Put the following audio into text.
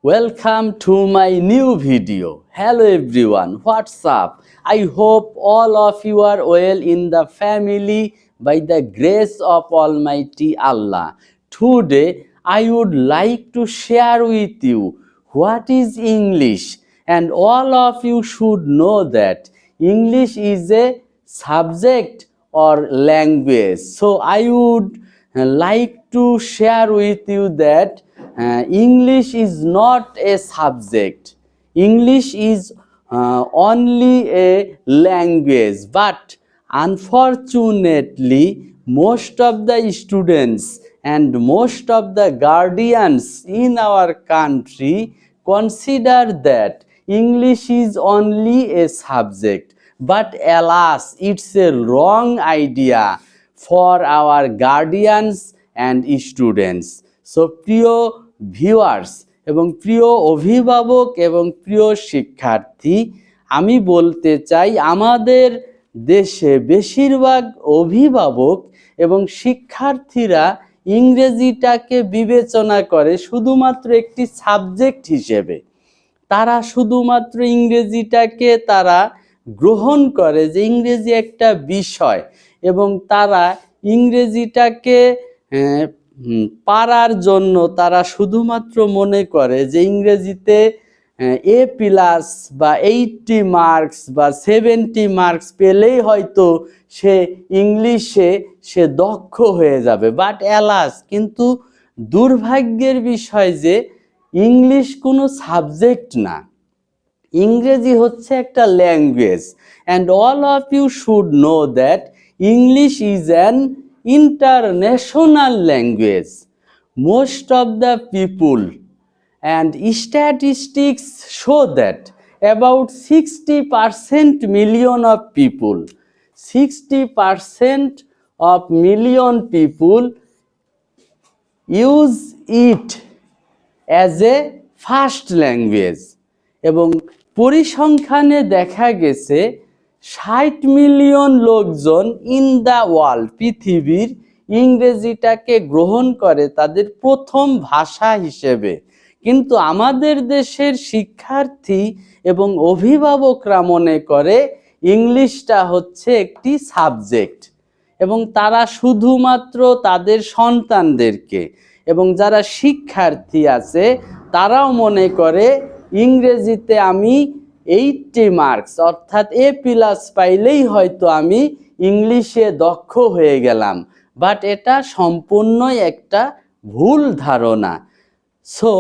Welcome to my new video. Hello everyone, what's up? I hope all of you are well in the family by the grace of Almighty Allah. Today I would like to share with you what is English, and all of you should know that English is a subject or language. So I would like to share with you that English is not a subject. English is only a language, but unfortunately, most of the students and most of the guardians in our country consider that English is only a subject. But alas, it's a wrong idea for our guardians and students. So প্রিয় viewers এবং প্রিয় অভিভাবক এবং প্রিয় শিক্ষার্থী, আমি বলতে চাই আমাদের দেশে বেশিরভাগ অভিভাবক এবং শিক্ষার্থীরা ইংরেজিটাকে বিবেচনা করে শুধুমাত্র একটি সাবজেক্ট হিসেবে। তারা শুধুমাত্র ইংরেজিটাকে তারা গ্রহণ করে যে ইংরেজি একটা বিষয়, এবং তারা ইংরেজিটাকে পারার জন্য তারা শুধুমাত্র মনে করে যে ইংরেজিতে A+ বা 80 মার্কস বা 70 মার্কস পেলেই হয়তো সে ইংলিশে সে দক্ষ হয়ে যাবে। বাট অ্যালাস, কিন্তু দুর্ভাগ্যের বিষয় যে ইংলিশ কোনো সাবজেক্ট না, ইংরেজি হচ্ছে একটা language. And all of you should know that English is an international language. Most of the people, and statistics show that about 60% million of people, 60% of million people use it as a first language. এবং পরিসংখ্যানে দেখা গেছে 60 million লোকজন in the world, পৃথিবীর, ইংরেজিটাকে গ্রহণ করে তাদের প্রথম ভাষা হিসেবে। কিন্তু আমাদের দেশের শিক্ষার্থী এবং অভিভাবকরা মনে করে ইংলিশটা হচ্ছে একটি সাবজেক্ট, এবং তারা শুধুমাত্র তাদের সন্তানদেরকে, এবং যারা শিক্ষার্থী আছে তারাও মনে করে ইংরেজিতে আমি 80 মার্কস অর্থাৎ A+ পাইলেই হয়তো আমি ইংলিশে দক্ষ হয়ে গেলাম। বাট এটা সম্পূর্ণই একটা ভুল ধারণা। সো